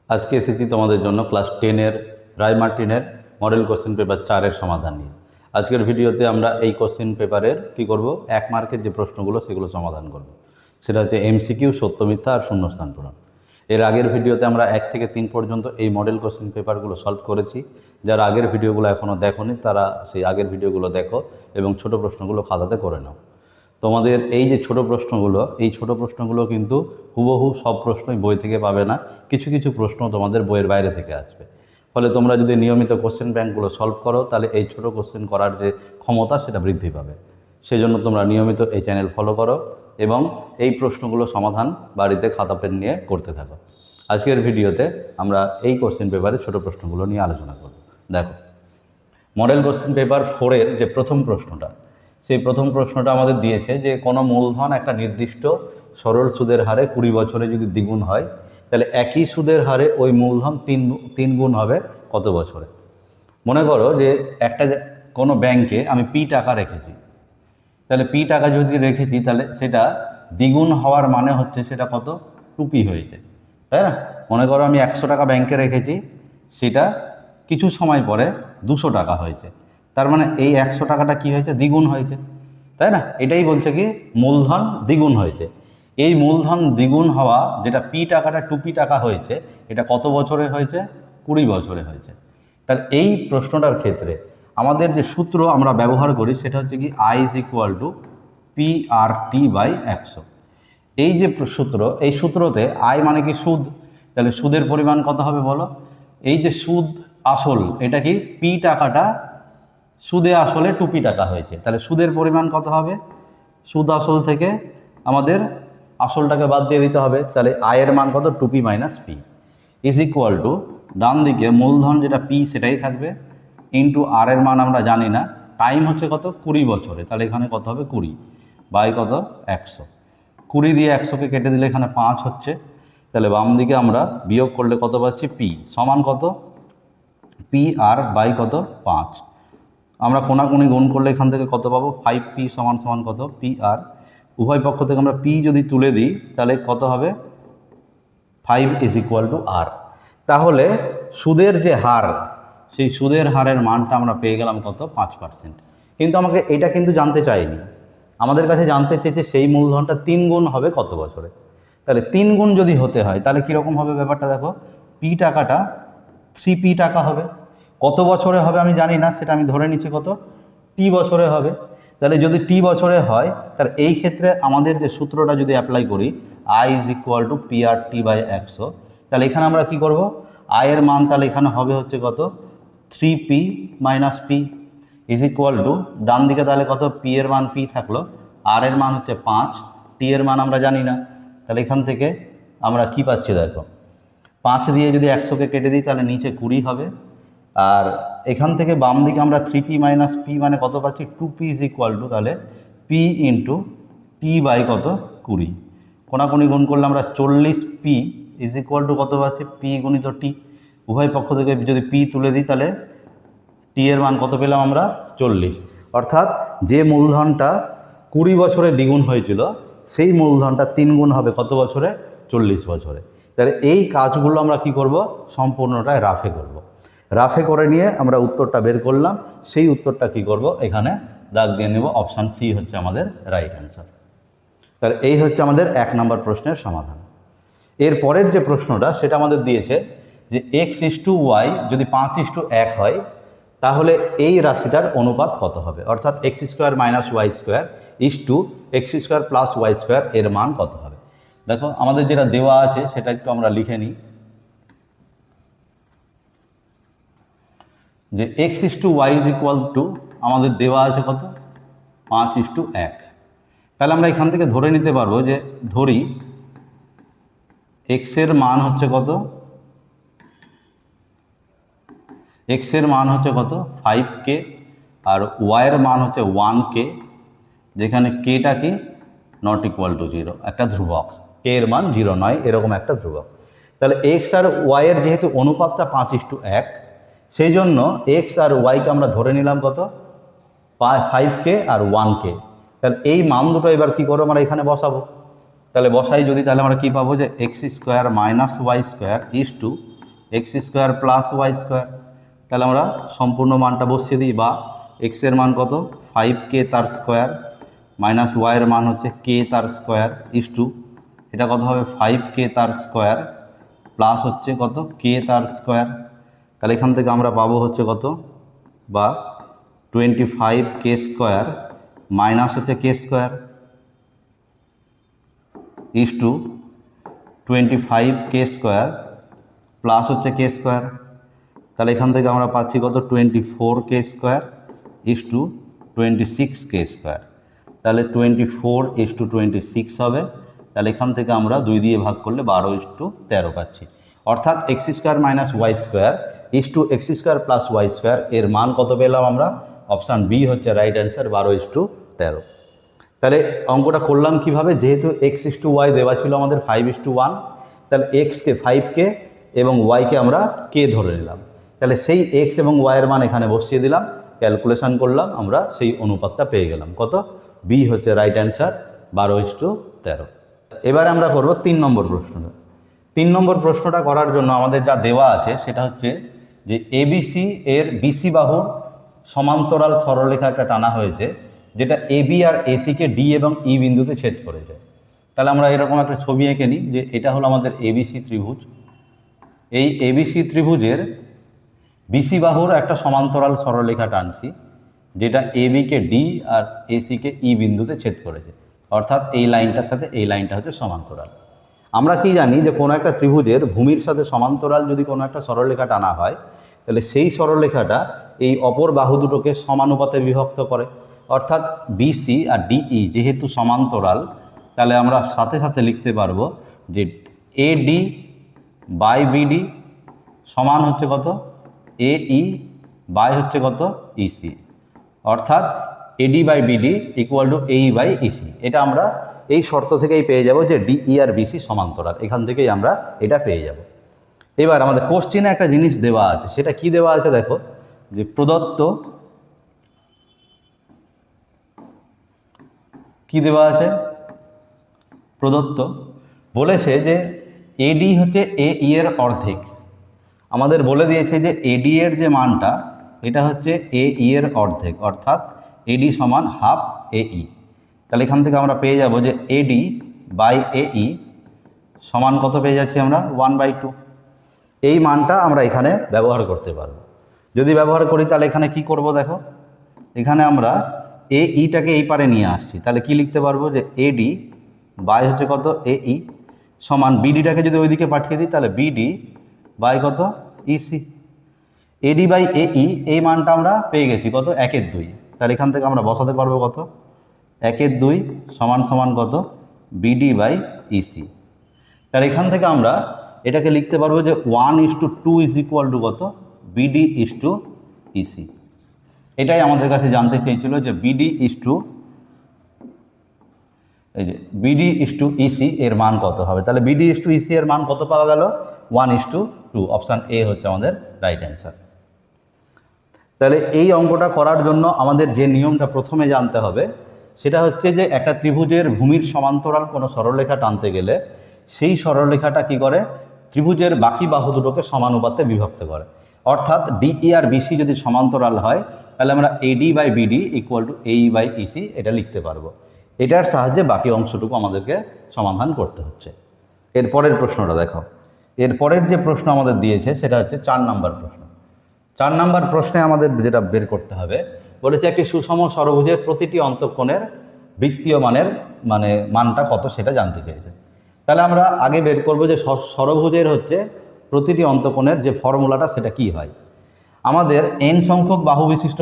আজকে এসেছি তোমাদের জন্য ক্লাস 10-এর রায় মার্টিনের মডেল কোশ্চেন পেপার 4-এর সমাধান নিয়ে। আজকের ভিডিওতে আমরা এই কোশ্চেন পেপারের কি করব, 1 মার্কের যে প্রশ্নগুলো সেগুলো সমাধান করব। সেটা হচ্ছে এমসিকিউ, সত্য মিথ্যা আর শূন্যস্থান পূরণ। এর আগের ভিডিওতে আমরা 1 থেকে 3 পর্যন্ত এই মডেল কোশ্চেন পেপারগুলো সলভ করেছি। যারা আগের ভিডিওগুলো এখনও দেখোনি তারা সেই আগের ভিডিওগুলো দেখো এবং ছোট প্রশ্নগুলো খাতাতে করে নাও। তোমাদের এই যে ছোট প্রশ্নগুলো, এই ছোট প্রশ্নগুলো কিন্তু হুবহু সব প্রশ্নই বই থেকে পাবে না, কিছু কিছু প্রশ্ন তোমাদের বইয়ের বাইরে থেকে আসবে। ফলে তোমরা যদি নিয়মিত কোশ্চেন ব্যাংকগুলো সলভ করো তাহলে এই ছোট কোশ্চেন করার যে ক্ষমতা সেটা বৃদ্ধি পাবে। সেই জন্য তোমরা নিয়মিত এই চ্যানেল ফলো করো এবং এই প্রশ্নগুলো সমাধান বাড়িতে খাতা পেন নিয়ে করতে থাকো। আজকের ভিডিওতে আমরা এই কোশ্চেন পেপারের ছোট প্রশ্নগুলো নিয়ে আলোচনা করব। দেখো, মডেল কোশ্চেন পেপার 4-এর যে প্রথম প্রশ্নটা, সেই প্রথম প্রশ্নটা আমাদের দিয়েছে যে কোনো মূলধন একটা নির্দিষ্ট সরল সুদের হারে 20 বছরে যদি দ্বিগুণ হয় তাহলে একই সুদের হারে ওই মূলধন তিন গুণ হবে কত বছরে। মনে করো যে কোনো ব্যাংকে আমি পি টাকা রেখেছি, তাহলে পি টাকা যদি রেখেছি তাহলে সেটা দ্বিগুণ হওয়ার মানে হচ্ছে সেটা কত, 2p হয়েছে, তাই না? মনে করো আমি 100 টাকা ব্যাংকে রেখেছি, সেটা কিছু সময় পরে 200 টাকা হয়েছে, তার মানে এই 100 টাকাটা কি হয়েছে, দ্বিগুণ হয়েছে, তাই না? এটাই বলছে কি মূলধন দ্বিগুণ হয়েছে। এই মূলধন দ্বিগুণ হওয়া, যেটা পি টাকাটা 2p টাকা হয়েছে, এটা কত বছরে হয়েছে, 20 বছরে হয়েছে। তার এই প্রশ্নটার ক্ষেত্রে আমাদের যে সূত্র আমরা ব্যবহার করি সেটা হচ্ছে কি I is equal to PRT/100। এই যে সূত্র, এই সূত্রতে আয় মানে কি সুদ, তাহলে সুদের পরিমাণ কত হবে বলো। এই যে সুদ আসল, এটা কি পি টাকাটা সুদে আসলে 2p টাকা হয়েছে, তাহলে সুদের পরিমাণ কত হবে, সুদ আসল থেকে আমাদের আসলটাকে বাদ দিয়ে দিতে হবে, তাহলে আয়ের মান কত, 2p - p is equal to ডান দিকে মূলধন যেটা p সেটাই থাকবে ইন্টু আর এর মান আমরা জানি না, টাইম হচ্ছে কত, 20 বছরে, তাহলে এখানে কত হবে 20 বাই কত 100, 20 দিয়ে 100কে কেটে দিলে এখানে 5 হচ্ছে, তাহলে বাম দিকে আমরা বিয়োগ করলে কত পাচ্ছি, p সমান কত, PR বাই কত 5। আমরা কোনাকুনি গুণ করলে এখান থেকে কত পাবো, 5p সমান সমান কত, PR। উভয় পক্ষ থেকে আমরা p যদি তুলে দিই তাহলে কত হবে, 5 ইজ ইকুয়াল টু r। তাহলে সুদের যে হার, সেই সুদের হারের মানটা আমরা পেয়ে গেলাম কত, 5%। কিন্তু আমাকে এটা কিন্তু জানতে চাইনি, আমাদের কাছে জানতে চেয়েছে সেই মূলধনটা 3 গুণ হবে কত বছরে। তাহলে 3 গুণ যদি হতে হয় তাহলে কীরকম হবে ব্যাপারটা দেখো, পি টাকাটা 3p টাকা হবে, কত বছরে হবে আমি জানি না, সেটা আমি ধরে নিচ্ছি কত, টি বছরে হবে। তাহলে যদি টি বছরে হয় তাহলে এই ক্ষেত্রে আমাদের যে সূত্রটা যদি অ্যাপ্লাই করি, I is equal to PRT/100, তাহলে এখানে আমরা কি করব, আয়ের মান তাহলে এখানে হবে হচ্ছে কত, 3p - p is equal to ডান দিকে তাহলে কত, p এর মান p থাকলো, আর এর মান হচ্ছে 5, টি এর মান আমরা জানি না, তাহলে এখান থেকে আমরা কি পাচ্ছি দেখো, 5 দিয়ে যদি 100কে কেটে দিই তাহলে নিচে 20 হবে, আর এখান থেকে বাম দিকে আমরা 3p - p মানে কত পাচ্ছি, 2p ইজ ইকুয়াল টু তাহলে p ইন্টু টি বাই কত 20, কোনাকুনি গুণ করলে আমরা 40p ইজ ইকুয়াল টু কত পাচ্ছি, p গুণিত টি। উভয় পক্ষ থেকে যদি p তুলে দিই তাহলে টি এর মান কত পেলাম আমরা, 40। অর্থাৎ যে মূলধনটা 20 বছরে দ্বিগুণ হয়েছিল সেই মূলধনটা 3 গুণ হবে কত বছরে, 40 বছরে। তাহলে এই কাজগুলো আমরা কি করব, সম্পূর্ণটাই রাফে করব। রাফে করে নিয়ে আমরা উত্তরটা বের করলাম, সেই উত্তরটা কি করব, এখানে দাগ দিয়ে নেব, অপশান সি হচ্ছে আমাদের রাইট অ্যান্সার। তাহলে এই হচ্ছে আমাদের 1 নম্বর প্রশ্নের সমাধান। এর পরের যে প্রশ্নটা সেটা আমাদের দিয়েছে যে x/y যদি 5:1 হয় তাহলে এই রাশিটার অনুপাত কত হবে, অর্থাৎ x² - y² x² + y² এর মান কত হবে। দেখো আমাদের যেটা দেওয়া আছে সেটা একটু আমরা লিখে নিই, যে x/y ইজ ইকুয়াল টু আমাদের দেওয়া আছে কত, 5:1। তাহলে আমরা এখান থেকে ধরে নিতে পারবো যে, ধরি x এর মান হচ্ছে কত, x এর মান হচ্ছে কত 5k, আর y এর মান হচ্ছে 1k, যেখানে kটা কি নট ইকুয়াল টু 0, একটা ধ্রুবক, k এর মান 0 নয়, এরকম একটা ধ্রুবক। তাহলে x আর y এর যেহেতু অনুপাতটা 5:1, সেই জন্য x আর yকে আমরা ধরে নিলাম কত, 5k আর 1k। তাহলে এই মান দুটো এবার কী করবো, আমরা এখানে বসাবো। তাহলে বসাই যদি, তাহলে আমরা কী পাবো, যে x² - y² x square plus y square. তাহলে আমরা সম্পূর্ণ মানটা বসিয়ে দিই, বা এক্সের মান কত 5k তার স্কোয়ার মাইনাস ওয়াইয়ের মান হচ্ছে k তার স্কোয়ার ইস টু এটা কত হবে 5k তার স্কোয়ার প্লাস হচ্ছে কত k তার স্কোয়ার। তাহলে এখান থেকে আমরা পাবো হচ্ছে কত, বা 25k স্কোয়ার মাইনাস হচ্ছে k square is to 25k square plus হচ্ছে k স্কোয়ার। তাহলে এখান থেকে আমরা পাচ্ছি কত 24k square is two 26k square. তাহলে 24:26 হবে। তাহলে এখান থেকে আমরা 2 দিয়ে ভাগ করলে 12:13 পাচ্ছি। অর্থাৎ x square minus y square is to x square plus y square এর মান কত পেলাম আমরা? অপশান বি হচ্ছে রাইট অ্যান্সার, 12:13। তাহলে অঙ্কটা করলাম কিভাবে? যেহেতু এক্স ইস টু ওয়াই দেওয়া ছিল আমাদের 5:1, তাহলে এক্সকে 5k এবং ওয়াইকে আমরা কে ধরে নিলাম। তাহলে সেই এক্স এবং ওয়াইয়ের মান এখানে বসিয়ে দিলাম, ক্যালকুলেশন করলাম, আমরা সেই অনুপাতটা পেয়ে গেলাম কত? বি হচ্ছে রাইট অ্যান্সার, 12:13। এবার আমরা করব 3 নম্বর প্রশ্নটা। 3 নম্বর প্রশ্নটা করার জন্য আমাদের যা দেওয়া আছে সেটা হচ্ছে যে এবিসি এর বিসি বাহুর সমান্তরাল সরলরেখা একটা টানা হয়েছে, যেটা এবি আর এসিকে ডি এবং ই বিন্দুতে ছেদ করেছে। তাহলে আমরা এরকম একটা ছবি এঁকে নিই যে এটা হলো আমাদের এবিসি ত্রিভুজ। এই এবিসি ত্রিভুজের বিসি বাহুর একটা সমান্তরাল সরলরেখা টানছি, যেটা এবিকে ডি আর এসিকে ই বিন্দুতে ছেদ করেছে। অর্থাৎ এই লাইনটার সাথে এই লাইনটা হচ্ছে সমান্তরাল। আমরা কি জানি যে কোনো একটা ত্রিভুজের ভূমির সাথে সমান্তরাল যদি কোনো একটা সরলরেখা টানা হয়, তাহলে সেই সরলরেখাটা এই অপর বাহু দুটোকে সমানুপাতে বিভক্ত করে। অর্থাৎ বিসি আর ডিই যেহেতু সমান্তরাল, তাহলে আমরা সাথে সাথে লিখতে পারবো যে এডি বাই বিডি সমান হচ্ছে কত? এই বাই হচ্ছে কত? ইসি। অর্থাৎ AD by BD equal to এই বাই ইসি। এটা আমরা এই শর্ত থেকেই পেয়ে যাব যে ডিই আর বিসি সমান্তরাল, এখান থেকেই আমরা এটা পেয়ে যাব। এবার আমাদের কোশ্চেনে একটা জিনিস দেওয়া আছে, সেটা কি দেওয়া আছে দেখো, যে প্রদত্ত কি দেওয়া আছে? প্রদত্ত বলেছে যে এডি হচ্ছে এই এর অর্ধেক। আমাদের বলে দিয়েছে যে এডি এর যে মানটা এটা হচ্ছে এই এর অর্ধেক, অর্থাৎ এডি সমান হাফ এই। তাহলে এখান থেকে আমরা পেয়ে যাব যে এডি বাই এই সমান কত পেয়ে যাচ্ছি আমরা? 1/2। এই মানটা আমরা এখানে ব্যবহার করতে পারবো। যদি ব্যবহার করি তাহলে এখানে কি করব দেখো, এখানে আমরা এইটাকে এই পারে নিয়ে আসছি। তাহলে কি লিখতে পারবো যে এডি বাই হচ্ছে কত? এই সমান বিডিটাকে যদি ওইদিকে পাঠিয়ে দিই তাহলে বিডি বাই কত? ইসি। এডি বাই এই মানটা আমরা পেয়ে গেছি কত? 1/2। তাহলে এখান থেকে আমরা বসাতে পারবো কত? 1/2 সমান সমান কত? BD by EC. তাহলে এখান থেকে আমরা এটাকে লিখতে পারবো যে 1:2 ইজ ইকুয়াল টু কত? BD is to EC. এটাই আমাদের কাছে জানতে চেয়েছিল যে বিডি ইস টু এই যে বিডি ইস টু ইসি এর মান কত হবে। তাহলে বিডি ইস টু ইসি এর মান কত পাওয়া গেল? 1:2। অপশান এ হচ্ছে আমাদের রাইট অ্যান্সার। তাহলে এই অঙ্কটা করার জন্য আমাদের যে নিয়মটা প্রথমে জানতে হবে সেটা হচ্ছে যে একটা ত্রিভুজের ভূমির সমান্তরাল কোনো সরলরেখা টানতে গেলে সেই সরলরেখাটা কি করে? ত্রিভুজের বাকি বাহু দুটোকে সমানুপাতে বিভক্ত করে। অর্থাৎ ডিই আর বিসি যদি সমান্তরাল হয় তাহলে আমরা AD by BD equal to এই বাই ইসি এটা লিখতে পারবো। এটার সাহায্যে বাকি অংশটুকু আমাদেরকে সমাধান করতে হচ্ছে। এরপরের প্রশ্নটা দেখো। এরপরের যে প্রশ্ন আমাদের দিয়েছে সেটা হচ্ছে 4 নম্বর প্রশ্ন। 4 নম্বর প্রশ্নে আমাদের যেটা বের করতে হবে বলেছে একটি সুষম ষড়ভুজের প্রতিটি অন্তঃকোণের বৃত্তীয় মানটা কত সেটা জানতে চেয়েছে। তাহলে আমরা আগে বের করব যে ষড়ভুজের হচ্ছে প্রতিটি অন্তঃকোণের যে ফর্মুলাটা সেটা কি হয়। আমাদের n সংখ্যক বাহু বিশিষ্ট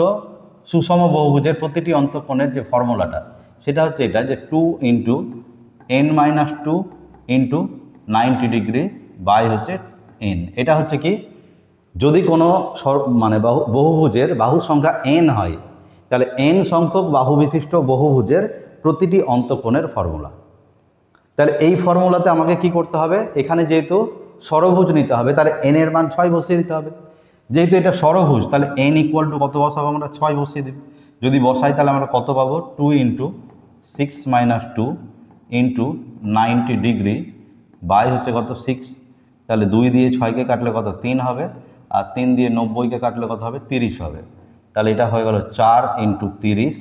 সুষম বহুভুজের প্রতিটি অন্তঃকোণের যে ফর্মুলাটা সেটা হচ্ছে এটা, যে 2 × n-2 × 90 ডিগ্রি বাই হচ্ছে n। এটা হচ্ছে কি, যদি কোনো বহুভুজের বাহুর সংখ্যা n হয় তাহলে n সংখ্যক বাহু বিশিষ্ট বহুভুজের প্রতিটি অন্তঃকোণের ফর্মুলা। তাহলে এই ফর্মুলাতে আমাকে কি করতে হবে? এখানে যেহেতু ষড়ভুজ নিতে হবে তাহলে n এর মান 6 বসিয়ে দিতে হবে। যেহেতু এটা ষড়ভুজ তাহলে n ইকুয়াল টু কত বসাবো আমরা? 6 বসিয়ে দেব। যদি বসাই তাহলে আমরা কত পাবো? 2 × 6 - 2 × 90 ডিগ্রি বাই হচ্ছে কত? 6। তাহলে 2 দিয়ে 6কে কাটলে কত 3 হবে, আর 3 দিয়ে 90কে কাটলে কত হবে 30 হবে। তাহলে এটা হয়ে গেল 4 × 30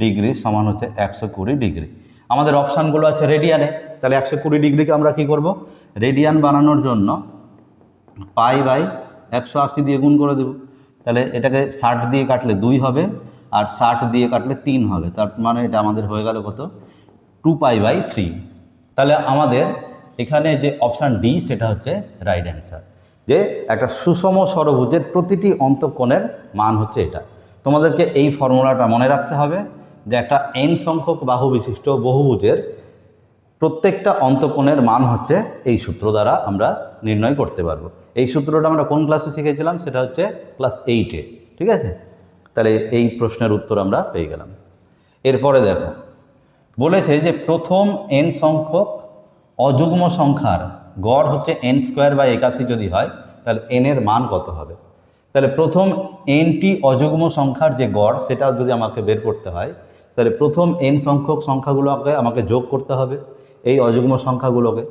ডিগ্রি সমান হচ্ছে 120 ডিগ্রি। আমাদের অপশানগুলো আছে রেডিয়ানে, তাহলে 120 ডিগ্রিকে আমরা কি করব, রেডিয়ান বানানোর জন্য π/180 দিয়ে গুণ করে দেব। তাহলে এটাকে 60 দিয়ে কাটলে 2 হবে, আর 60 দিয়ে কাটলে 3 হবে, তার মানে এটা আমাদের হয়ে গেল কত 2π/3। তাহলে আমাদের এখানে যে অপশান ডি সেটা হচ্ছে রাইট অ্যান্সার, যে একটা সুষম ষড়ভুজের প্রতিটি অন্তঃকোণের মান হচ্ছে এটা। তোমাদেরকে এই ফর্মুলাটা মনে রাখতে হবে যে একটা n সংখ্যক বাহু বিশিষ্ট বহুভুজের প্রত্যেকটা অন্তঃকোণের মান হচ্ছে এই সূত্র দ্বারা আমরা নির্ণয় করতে পারবো। এই সূত্রটা আমরা কোন ক্লাসে শিখেছিলাম, সেটা হচ্ছে ক্লাস 8-এ, ঠিক আছে। তাহলে এই প্রশ্নের উত্তর আমরা পেয়ে গেলাম। এরপরে দেখো বলেছে যে প্রথম n সংখ্যক অযুগ্ম সংখ্যার গড় হচ্ছে n²/81 যদি হয়, তাহলে n এর মান কত হবে। তাহলে প্রথম nটি অযুগ্ম সংখ্যার যে গড় সেটা যদি আমাকে বের করতে হয়, তাহলে প্রথম n সংখ্যক সংখ্যাগুলোকে আমাকে যোগ করতে হবে এই অযুগ্ম সংখ্যাগুলোকে।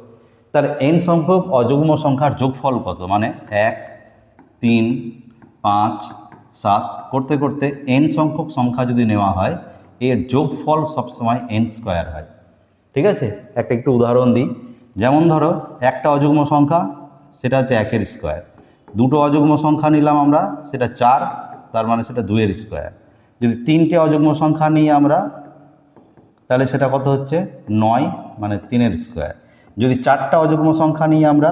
তাহলে n সংখ্যক অযুগ্ম সংখ্যার যোগফল কত, মানে 1, 3, 5, 7 করতে করতে n সংখ্যক সংখ্যা যদি নেওয়া হয়, এর যোগফল সবসময় n² হয়, ঠিক আছে। একটু উদাহরণ দিই, যেমন ধরো একটা অযুগ্ম সংখ্যা সেটা হচ্ছে 1-এর স্কোয়ার, দুটো অযুগ্ম সংখ্যা নিলাম আমরা সেটা 4, তার মানে সেটা 2-এর স্কোয়ার। যদি 3টে অযুগ্ম সংখ্যা নিই আমরা তাহলে সেটা কত হচ্ছে 9, মানে 3-এর স্কোয়ার। যদি 4টা অযুগ্ম সংখ্যা নিই আমরা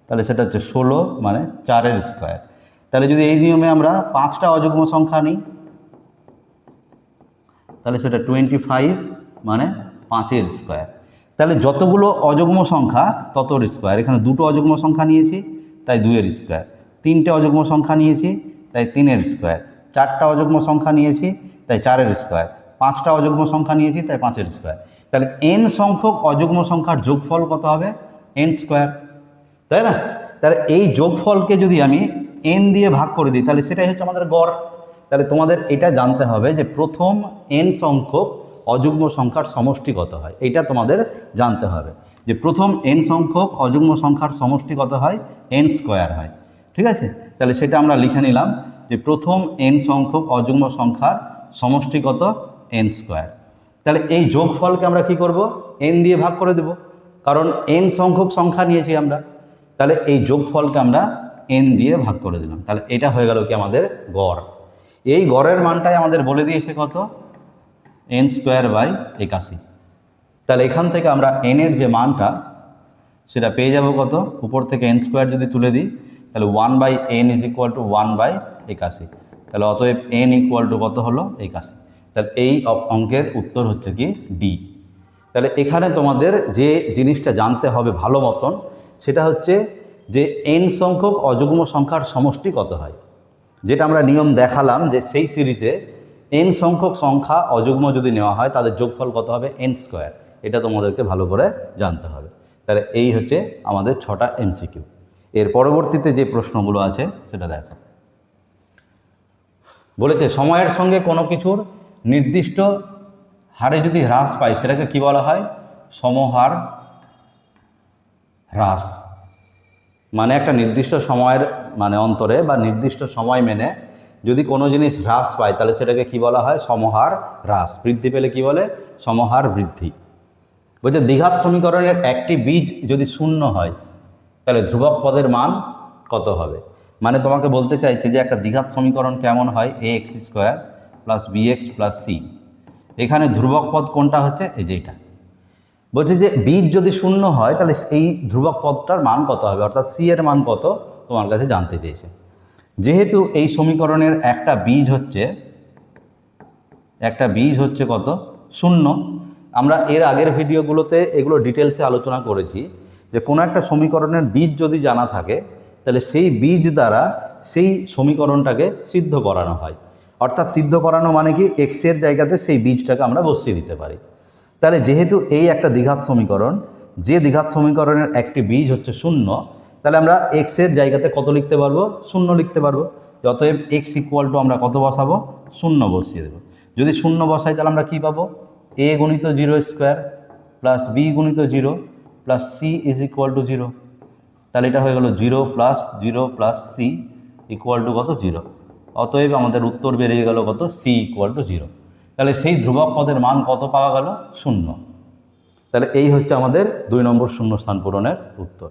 তাহলে সেটা হচ্ছে 16, মানে 4-এর স্কোয়ার। তাহলে যদি এই নিয়মে আমরা 5টা অযুগ্ম সংখ্যা নিই তাহলে সেটা 25, মানে 5-এর স্কোয়ার। তাহলে যতগুলো অযুগ্ম সংখ্যা ততর স্কোয়ার। এখানে দুটো অযুগ্ম সংখ্যা নিয়েছি তাই 2-এর স্কোয়ার, 3টে অযুগ্ম সংখ্যা নিয়েছি তাই 3-এর স্কোয়ার, 4টা অযুগ্ম সংখ্যা নিয়েছি তাই 4-এর স্কোয়ার, 5টা অযুগ্ম সংখ্যা নিয়েছি তাই 5-এর স্কোয়ার। তাহলে n সংখ্যক অযুগ্ম সংখ্যার যোগফল কত হবে n², তাই না। তাহলে এই যোগফলকে যদি আমি n দিয়ে ভাগ করে দিই তাহলে সেটাই হচ্ছে আমাদের গড়। তাহলে তোমাদের এটা জানতে হবে যে প্রথম n সংখ্যক অযুগ্ম সংখ্যার সমষ্টি কত হয়, এটা তোমাদের জানতে হবে যে প্রথম n সংখ্যক অযুগ্ম সংখ্যার সমষ্টি কত হয়, n² হয়, ঠিক আছে। তাহলে সেটা আমরা লিখে নিলাম যে প্রথম n সংখ্যক অযুগ্ম সংখ্যার সমষ্টি কত n²। তাহলে এই যোগফলকে আমরা কি করব, n দিয়ে ভাগ করে দেব, কারণ n সংখ্যক সংখ্যা নিয়েছি আমরা। তাহলে এই যোগফলকে আমরা n দিয়ে ভাগ করে দিলাম, তাহলে এটা হয়ে গেল কি আমাদের গড়। এই গড়ের মানটাই আমাদের বলে দিয়েছে কত n²/81। তাহলে এখান থেকে আমরা n এর যে মানটা সেটা পেয়ে যাব কত, উপর থেকে n² যদি তুলে দিই তাহলে 1/n = 1/81। তাহলে অতএব n = কত হলো 81। তাহলে এই অঙ্কের উত্তর হচ্ছে কি ডি। তাহলে এখানে তোমাদের যে জিনিসটা জানতে হবে ভালো মতন সেটা হচ্ছে যে n সংখ্যক অযুগ্ম সংখ্যার সমষ্টি কত হয়, যেটা আমরা নিয়ম দেখালাম যে সেই সিরিজে n সংখ্যক সংখ্যা অযুগ্ম যদি নেওয়া হয় তাদের যোগফল কত হবে n²। এটা তোমাদেরকে ভালো করে জানতে হবে। তাহলে এই হচ্ছে আমাদের 6টা MCQ। এর পরবর্তীতে যে প্রশ্নগুলো আছে সেটা দেখো। বলেছে সময়ের সঙ্গে কোনো কিছুর নির্দিষ্ট হারে যদি হ্রাস পায় সেটাকে কি বলা হয়, সমহার হ্রাস। মানে একটা নির্দিষ্ট সময়ের মানে অন্তরে বা নির্দিষ্ট সময় মেনে যদি কোনো জিনিস হ্রাস পায় তাহলে সেটাকে কি বলা হয়, সমহার হ্রাস। বৃদ্ধি পেলে কি বলে, সমহার বৃদ্ধি। বলছে দ্বিঘাত সমীকরণের একটি বীজ যদি শূন্য হয় তাহলে ধ্রুবক পদের মান কত হবে। মানে তোমাকে বলতে চাইছে যে একটা দ্বিঘাত সমীকরণ কেমন হয়, ax² + bx + c। এখানে ধ্রুবক পদ কোনটা হচ্ছে, এই যে এটা। বলছে যে বীজ যদি শূন্য হয় তাহলে এই ধ্রুবক পদটার মান কত হবে, অর্থাৎ c এর মান কত তোমার কাছে জানতে চেয়েছে। যেহেতু এই সমীকরণের একটা বীজ হচ্ছে কত, শূন্য। আমরা এর আগের ভিডিওগুলোতে এগুলো ডিটেলসে আলোচনা করেছি যে কোনো একটা সমীকরণের বীজ যদি জানা থাকে তাহলে সেই বীজ দ্বারা সেই সমীকরণটাকে সিদ্ধ করানো হয়। অর্থাৎ সিদ্ধ করানো মানে কি, এক্সের জায়গাতে সেই বীজটাকে আমরা বসিয়ে দিতে পারি। তাহলে যেহেতু এই একটা দ্বিঘাত সমীকরণ, যে দ্বিঘাত সমীকরণের একটি বীজ হচ্ছে শূন্য, তাহলে আমরা এক্সের জায়গাতে কত লিখতে পারবো, শূন্য লিখতে পারবো। অতএব x = আমরা কত বসাবো, শূন্য বসিয়ে দেবো। যদি শূন্য বসাই তাহলে আমরা কি পাবো, a × 0² + b × 0 plus C is equal to 0। তাহলে এটা হয়ে গেল 0 plus 0 plus C equal to কত 0। অতএব আমাদের উত্তর বেরিয়ে গেল কত সি ইকুয়াল টু 0। তাহলে সেই ধ্রুবক পদের মান কত পাওয়া গেল 0। তাহলে এই হচ্ছে আমাদের 2 নম্বর শূন্যস্থান পূরণের উত্তর।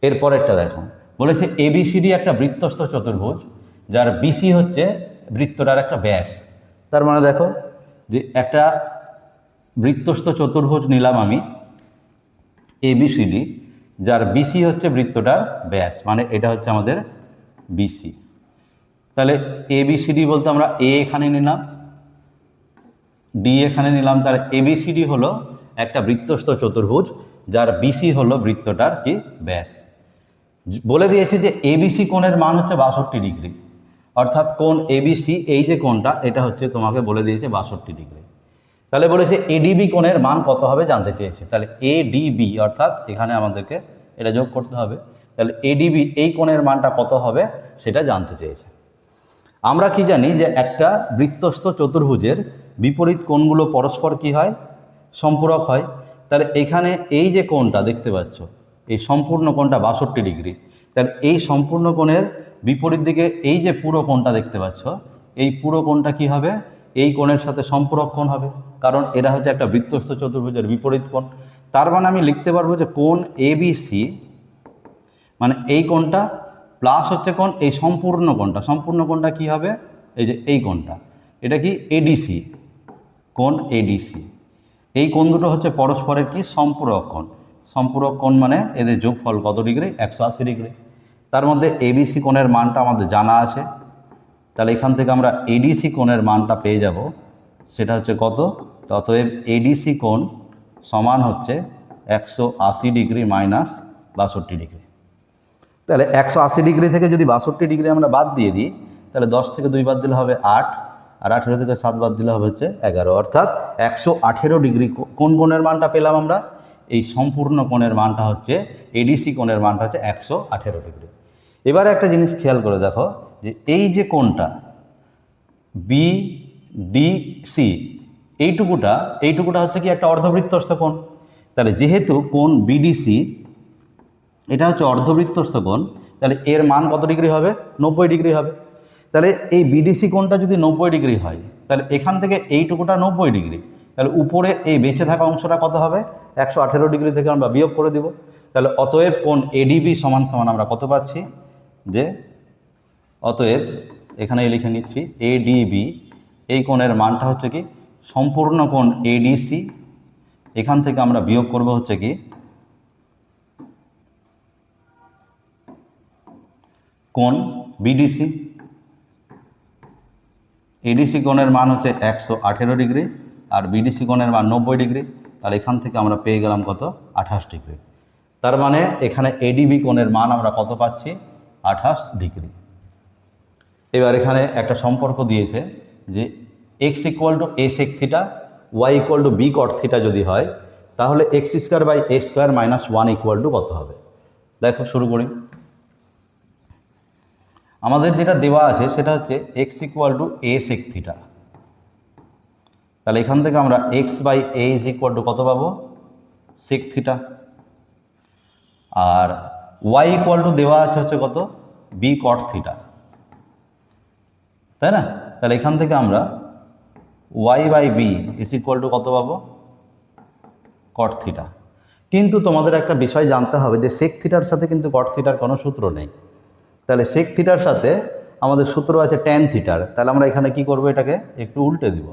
এরপরেরটা দেখো, বলেছে এবিসিডি একটা বৃত্তস্থ চতুর্ভুজ যার বিসি হচ্ছে বৃত্তটার একটা ব্যাস। তার মানে দেখো যে একটা বৃত্তস্থ চতুর্ভুজ নিলাম আমি এবিসিডি, যার বিসি হচ্ছে বৃত্তটার ব্যাস, মানে এটা হচ্ছে আমাদের বিসি। তাহলে এবিসিডি বলতে আমরা এ এখানে নিলাম, ডি এখানে নিলাম, তাহলে এবিসিডি হলো একটা বৃত্তস্থ চতুর্ভুজ যার বিসি হলো বৃত্তটার কি ব্যাস। বলে দিয়েছে যে এবিসি কোণের মান হচ্ছে 62 ডিগ্রি, অর্থাৎ কোণ এবিসি এই যে কোণটা এটা হচ্ছে তোমাকে বলে দিয়েছে 62 ডিগ্রি। তাহলে বলেছে এডিবি কোণের মান কত হবে জানতে চেয়েছে। তাহলে এডিবি অর্থাৎ এখানে আমাদেরকে এটা যোগ করতে হবে। তাহলে এডিবি এই কোণের মানটা কত হবে সেটা জানতে চেয়েছে। আমরা কি জানি যে একটা বৃত্তস্থ চতুর্ভুজের বিপরীত কোণগুলো পরস্পর কি হয় সম্পূরক হয়। তাহলে এখানে এই যে কোণটা দেখতে পাচ্ছ এই সম্পূর্ণ কোণটা 62 ডিগ্রি। তাহলে এই সম্পূর্ণ কোণের বিপরীত দিকে এই যে পুরো কোণটা দেখতে পাচ্ছ এই পুরো কোণটা কি হবে এই কোণের সাথে সম্পূরক কোণ হবে, কারণ এরা হচ্ছে একটা বৃত্তস্থ চতুর্ভুজের বিপরীত কোণ। তার মানে আমি লিখতে পারবো যে কোণ এবিসি মানে এই কোণটা প্লাস হচ্ছে কোণ এই সম্পূর্ণ কোণটা কি হবে এই যে এই কোণটা, এটা কি এডিসি, কোণ এডিসি। এই কোণ দুটো হচ্ছে পরস্পরের কি সম্পূরক কোণ। সম্পূরক কোণ মানে এদের যোগফল কত ডিগ্রি 180 ডিগ্রি। তার মধ্যে এবিসি কোণের মানটা আমাদের জানা আছে, তাহলে এখান থেকে আমরা এডিসি কোণের মানটা পেয়ে যাব, সেটা হচ্ছে কত। অতএব এডিসি কোণ সমান হচ্ছে 180 ডিগ্রি মাইনাস 62 ডিগ্রি। তাহলে 180 ডিগ্রি থেকে যদি 62 ডিগ্রি আমরা বাদ দিয়ে দিই তাহলে 10 থেকে 2 বাদ দিলে হবে 8, আর 18 থেকে 7 বাদ দিলে হবে হচ্ছে 11, অর্থাৎ 118 ডিগ্রি কোন কোণের মানটা পেলাম আমরা এই সম্পূর্ণ কোণের মানটা হচ্ছে এডিসি কোণের মানটা হচ্ছে 118 ডিগ্রি। এবারে একটা জিনিস খেয়াল করে দেখো যে এই যে কোণটা বিডিসি এইটুকুটা হচ্ছে কি একটা অর্ধবৃত্তস্থ কোণ। তাহলে যেহেতু কোণ বিডিসি এটা হচ্ছে অর্ধবৃত্তস্থ কোণ, তাহলে এর মান কত ডিগ্রি হবে 90 ডিগ্রি হবে। তাহলে এই বিডিসি কোণটা যদি 90 ডিগ্রি হয় তাহলে এখান থেকে এইটুকুটা 90 ডিগ্রি, তাহলে উপরে এই বেঁচে থাকা অংশটা কত হবে 118 ডিগ্রি থেকে আমরা বিয়োগ করে দিব। তাহলে অতএব কোণ এডিবি সমান সমান আমরা কত পাচ্ছি যে অতএব এখানে লিখে নিচ্ছি এডিবি এই কোণের মানটা হচ্ছে কি সম্পূর্ণ কোণ এডিসি, এখান থেকে আমরা বিয়োগ করব হচ্ছে কি কোণ বিডিসি। এডিসি কোণের মান হচ্ছে 118 ডিগ্রি আর বিডিসি কোণের মান 90 ডিগ্রি, তাহলে এখান থেকে আমরা পেয়ে গেলাম কত 28 ডিগ্রি। তার মানে এখানে এডিবি কোণের মান আমরা কত পাচ্ছি 28 ডিগ্রি। এবার এখানে একটা সম্পর্ক দিয়েছে যে x equal to a sec theta y equal to b cot theta যদি হয় তাহলে x square by a square minus 1 equal to কত হবে। দেখো শুরু করি। আমাদের যেটা দেওয়া আছে সেটা হচ্ছে x equal to a sec theta, তাহলে এখান থেকে আমরা x by a is equal to কত পাবো সেক থিটা, আর ওয়াই ইকুয়াল টু দেওয়া আছে হচ্ছে কত বি কট থিটা, তাই না। তাহলে এখান থেকে আমরা y by b is equal to কত পাবো কট থিটা। কিন্তু তোমাদের একটা বিষয় জানতে হবে যে সেক থিটার সাথে কিন্তু কট থিটার কোনো সূত্র নেই। তাহলে সেক থিটার সাথে আমাদের সূত্র আছে ট্যান থিটার, তাহলে আমরা এখানে কি করব এটাকে একটু উল্টে দিব,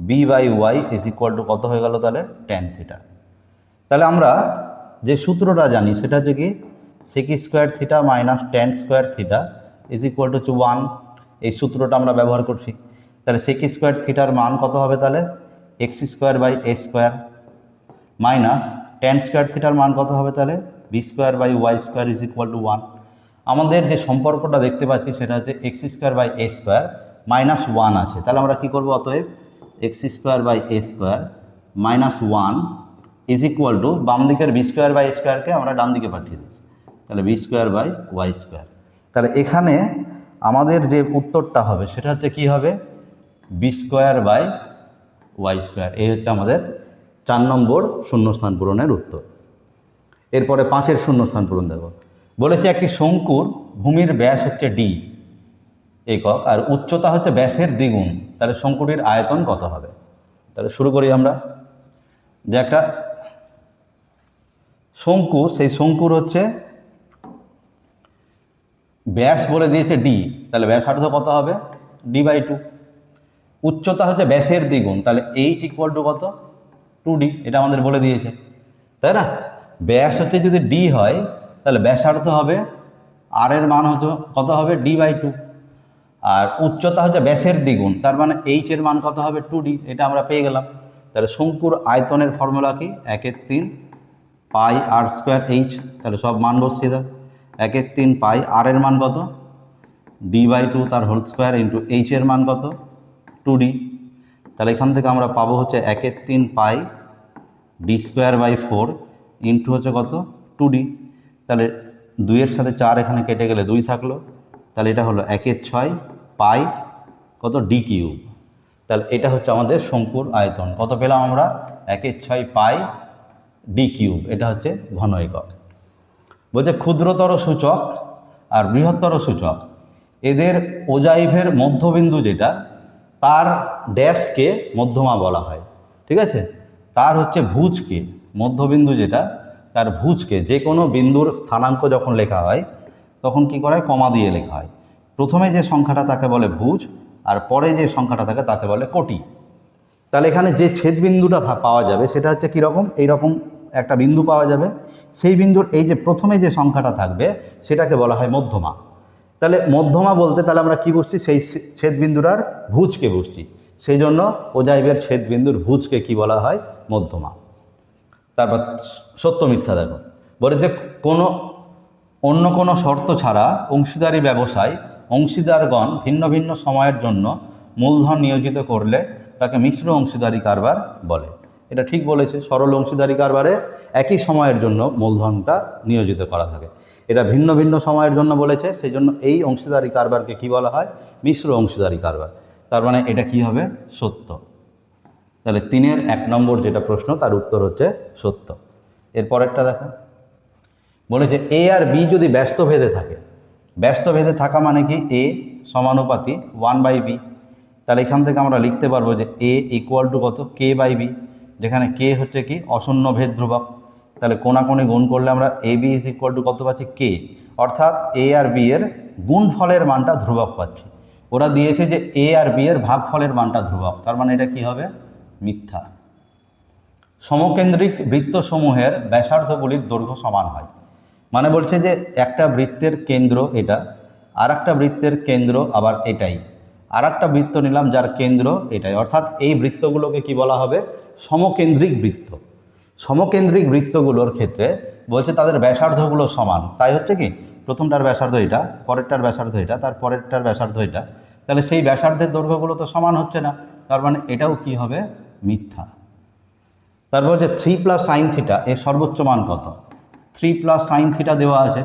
b by y is equal to কত হয়ে গেল তাহলে ট্যান থিটা। তাহলে আমরা যে সূত্রটা জানি সেটা হচ্ছে কি sec square theta minus tan square theta is equal to 1, এই সূত্রটা আমরা ব্যবহার করছি। তাহলে সেক স্কোয়ার থিটার মান কত হবে তাহলে x square by a square minus tan square থিটার মান কত হবে তাহলে b square by y square is equal to 1। আমাদের যে সম্পর্কটা দেখতে পাচ্ছি সেটা হচ্ছে x square by a square minus 1 আছে, তাহলে আমরা কী করবো অতএব x square by a square minus 1 is equal to বাম দিকের বি স্কোয়ার বাই স্কোয়ারকে আমরা ডান দিকে পাঠিয়ে দিচ্ছি, তাহলে b square by y square. তাহলে এখানে আমাদের যে উত্তরটা হবে সেটা হচ্ছে কি হবে b square by y square. এই হচ্ছে আমাদের 4 নম্বর শূন্যস্থান পূরণের উত্তর। এরপরে 5-এর শূন্যস্থান পূরণ দেব। বলেছে একটি শঙ্কুর ভূমির ব্যাস হচ্ছে ডি একক আর উচ্চতা হচ্ছে ব্যাসের দ্বিগুণ, তাহলে শঙ্কুটির আয়তন কত হবে? তাহলে শুরু করি আমরা। যে একটা শঙ্কু, সেই শঙ্কুর হচ্ছে ব্যাস বলে দিয়েছে ডি, তাহলে ব্যাসার্ধ কত হবে? d/2। উচ্চতা হচ্ছে ব্যাসের দ্বিগুণ, তাহলে h = কত? 2d, এটা আমাদের বলে দিয়েছে, তাই না? ব্যাস হচ্ছে যদি d হয় তাহলে ব্যাসার্ধ হবে, আর এর মান হচ্ছে কত হবে? d/2। আর উচ্চতা হচ্ছে ব্যাসের দ্বিগুণ, তার মানে h এর মান কত হবে? 2d, এটা আমরা পেয়ে গেলাম। তাহলে শঙ্কুর আয়তনের ফর্মুলা কি? 1/3 পাই r²h, তাহলে সব মান বসিয়ে দাও। 1/3 পাই, আর এর মান কত? d/2 তার হোল স্কোয়ার ইন্টু h এর মান কত? 2d। তাহলে এখান থেকে আমরা পাবো হচ্ছে 1/3 পাই d²/4 ইন্টু হচ্ছে কত? 2d। তাহলে 2-এর সাথে 4 এখানে কেটে গেলে 2 থাকলো, তাহলে এটা হলো 1/6 পাই কত? d³ তাহলে এটা হচ্ছে আমাদের শঙ্কুর আয়তন। কত পেলাম আমরা? 1/6 পাই d³, এটা হচ্ছে ঘন একক। বলছে ক্ষুদ্রতর সূচক আর বৃহত্তর সূচক এদের ওজাইভের মধ্যবিন্দু যেটা, তার ড্যাশকে মধ্যমা বলা হয়, ঠিক আছে? তার হচ্ছে ভুজকে, মধ্যবিন্দু যেটা তার ভুজকে, যে কোনো বিন্দুর স্থানাঙ্ক যখন লেখা হয় তখন কি করা হয়? কমা দিয়ে লেখা হয়। প্রথমে যে সংখ্যাটা তাকে বলে ভুজ, আর পরে যে সংখ্যাটা থাকে তাকে বলে কোটি। তাহলে এখানে যে ছেদবিন্দুটা পাওয়া যাবে সেটা হচ্ছে কীরকম? এইরকম একটা বিন্দু পাওয়া যাবে, সেই বিন্দুর এই যে প্রথমে যে সংখ্যাটা থাকবে সেটাকে বলা হয় মধ্যমা। তাহলে মধ্যমা বলতে তাহলে আমরা কি বুঝছি? সেই ছেদবিন্দুটার ভুজকে বুঝছি, সেই জন্য ওজাইভের ছেদবিন্দুর ভুজকে কি বলা হয়? মধ্যমা। তারপর সত্য মিথ্যা দেখো, বলে যে অন্য কোনো শর্ত ছাড়া অংশীদারি ব্যবসায় অংশীদারগণ ভিন্ন ভিন্ন সময়ের জন্য মূলধন নিয়োজিত করলে তাকে মিশ্র অংশীদারি কারবার বলে। এটা ঠিক বলেছে, সরল অংশীদারি কারবারে একই সময়ের জন্য মূলধনটা নিয়োজিত করা থাকে, এটা ভিন্ন ভিন্ন সময়ের জন্য বলেছে, সেই জন্য এই অংশীদারি কারবারকে কি বলা হয়? মিশ্র অংশীদারি কারবার। তার মানে এটা কি হবে? সত্য। তাহলে 3-এর 1 নম্বর যেটা প্রশ্ন তার উত্তর হচ্ছে সত্য। এরপরেরটা দেখো, বলেছে এ আর বি যদি ব্যস্তভেদে থাকে, ব্যস্তভেদে থাকা মানে কি? এ সমানুপাতি 1/b, তাহলে এখান থেকে আমরা লিখতে পারবো যে এ = কত? k/b, যেখানে কে হচ্ছে কি? অশূন্য ভেদ ধ্রুবক। তাহলে কোণাকোণি গুণ করলে আমরা ab = কত পাচ্ছি? k, অর্থাৎ এ আর বি এর গুণফলের মানটা ধ্রুবক পাচ্ছি। ওরা দিয়েছে যে এ আর বি এর ভাগফলের মানটা ধ্রুবক, তার মানে এটা কি হবে? মিথ্যা। সমকেন্দ্রিক বৃত্তসমূহের ব্যাসার্ধগুলির দৈর্ঘ্য সমান হয়, মানে বলছে যে একটা বৃত্তের কেন্দ্র এটা, আর একটা বৃত্তের কেন্দ্র আবার এটাই, আর একটা বৃত্ত নিলাম যার কেন্দ্র এটাই, অর্থাৎ এই বৃত্তগুলোকে কি বলা হবে? সমকেন্দ্রিক বৃত্ত। সমকেন্দ্রিক বৃত্তগুলোর ক্ষেত্রে বলছে তাদের ব্যাসার্ধগুলো সমান, তাই হচ্ছে কি প্রথমটার ব্যাসার্ধ এটা, পরেরটার ব্যাসার্ধ এটা, তার পরেরটার ব্যাসার্ধ এটা, তাহলে সেই ব্যাসার্ধের দৈর্ঘ্যগুলো তো সমান হচ্ছে না, তার মানে এটাও কি হবে? মিথ্যা। তারপর যে 3 + sin θ এর সর্বোচ্চ মান কত? 3 + sin θ দেওয়া আছে,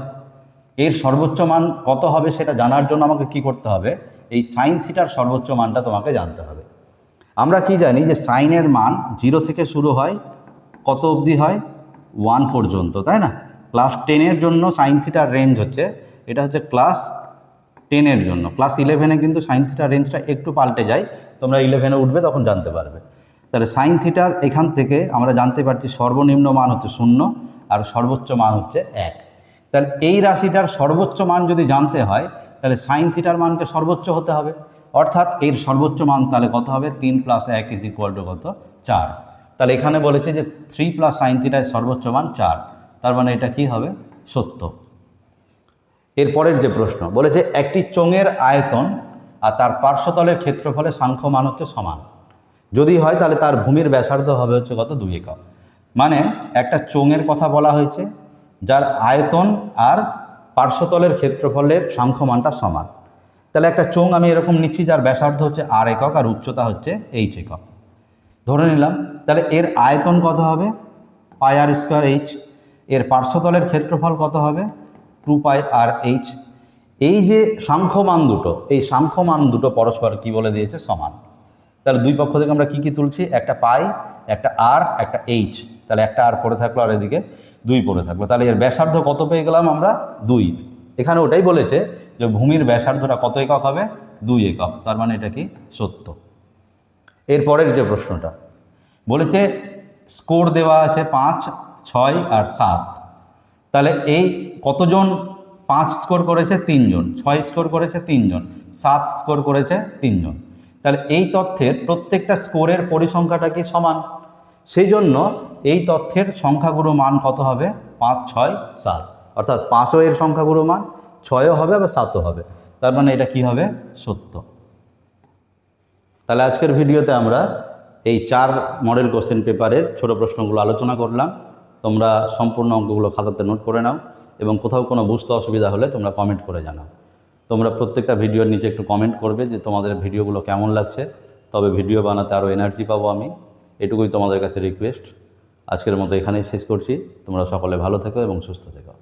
এর সর্বোচ্চ মান কত হবে সেটা জানার জন্য আমাকে কি করতে হবে? এই sin θর সর্বোচ্চ মানটা তোমাকে জানতে হবে। আমরা কি জানি যে সাইনের মান 0 থেকে শুরু হয়, কত অবধি হয়? 1 পর্যন্ত, তাই না? ক্লাস 10-এর জন্য sin θর রেঞ্জ হচ্ছে, এটা হচ্ছে ক্লাস 10-এর জন্য। ক্লাস 11-এ কিন্তু sin θর রেঞ্জটা একটু পাল্টে যায়, তোমরা 11-এ উঠবে তখন জানতে পারবে। তাহলে sin θর এখান থেকে আমরা জানতে পারছি সর্বনিম্ন মান হচ্ছে 0 আর সর্বোচ্চ মান হচ্ছে 1। তাহলে এই রাশিটার সর্বোচ্চ মান যদি জানতে হয় তাহলে sin θর মানকে সর্বোচ্চ হতে হবে, অর্থাৎ এর সর্বোচ্চ মান তাহলে কত হবে? 3 + 1 = কত? 4। তাহলে এখানে বলেছে যে 3 + sin θ এর সর্বোচ্চ মান 4, তার মানে এটা কি হবে? সত্য। এরপরের যে প্রশ্ন বলেছে একটি চোঙের আয়তন আর তার পার্শ্বতলের ক্ষেত্রফলের সাংখ্য মান হচ্ছে সমান, যদি হয় তাহলে তার ভূমির ব্যাসার্ধ হবে হচ্ছে কত? 2 একক। মানে একটা চোঙের কথা বলা হয়েছে যার আয়তন আর পার্শ্বতলের ক্ষেত্রফলের সাংখ্য মানটা সমান। তাহলে একটা চোঙ আমি এরকম নিচ্ছি যার ব্যাসার্ধ হচ্ছে r একক আর উচ্চতা হচ্ছে h একক, ধরে নিলাম। তাহলে এর আয়তন কত হবে? πr²h। এর পার্শ্বতলের ক্ষেত্রফল কত হবে? 2πrh। এই যে সাংখ্যমান দুটো, এই সাংখ্যমান দুটো পরস্পর কি বলে দিয়েছে? সমান। তাহলে দুই পক্ষ থেকে আমরা কি কি তুলছি? একটা পাই, একটা আর, একটা এইচ। তাহলে একটা আর পড়ে থাকলো, আর এদিকে 2 পড়ে থাকলো। তাহলে এর ব্যাসার্ধ কত পেয়ে গেলাম আমরা? 2। এখানে ওটাই বলেছে যে ভূমির ব্যাসার্ধটা কত একক হবে? 2 একক। তার মানে এটা কি সত্য। এরপরের যে প্রশ্নটা বলেছে স্কোর দেওয়া আছে 5, 6 আর 7। তাহলে এই কতজন 5 স্কোর করেছে? 3 জন। 6 স্কোর করেছে? 3 জন। 7 স্কোর করেছে? 3 জন। তাহলে এই তথ্যের প্রত্যেকটা স্কোরের পরিসংখ্যাটা কি সমান? সেই জন্য এই তথ্যের সংখ্যাগুরু মান কত হবে? 5, 6, 7। অর্থাৎ 5ও এর সংখ্যাগুরু মান, 6ও হবে, আবার 7ও হবে। তার মানে এটা কি হবে? সত্য। তাহলে আজকের ভিডিওতে আমরা এই 4 মডেল কোশ্চেন পেপারের ছোট প্রশ্নগুলো আলোচনা করলাম। তোমরা সম্পূর্ণ অঙ্কগুলো খাতাতে নোট করে নাও এবং কোথাও কোনো বুঝতে অসুবিধা হলে তোমরা কমেন্ট করে জানাও। তোমরা প্রত্যেকটা ভিডিওর নিচে একটু কমেন্ট করবে যে তোমাদের ভিডিওগুলো কেমন লাগছে, তবে ভিডিও বানাতে আরও এনার্জি পাবো আমি। এটুকুই তোমাদের কাছে রিকোয়েস্ট। আজকের মতো এখানেই শেষ করছি। তোমরা সকলে ভালো থেকো এবং সুস্থ থেকো।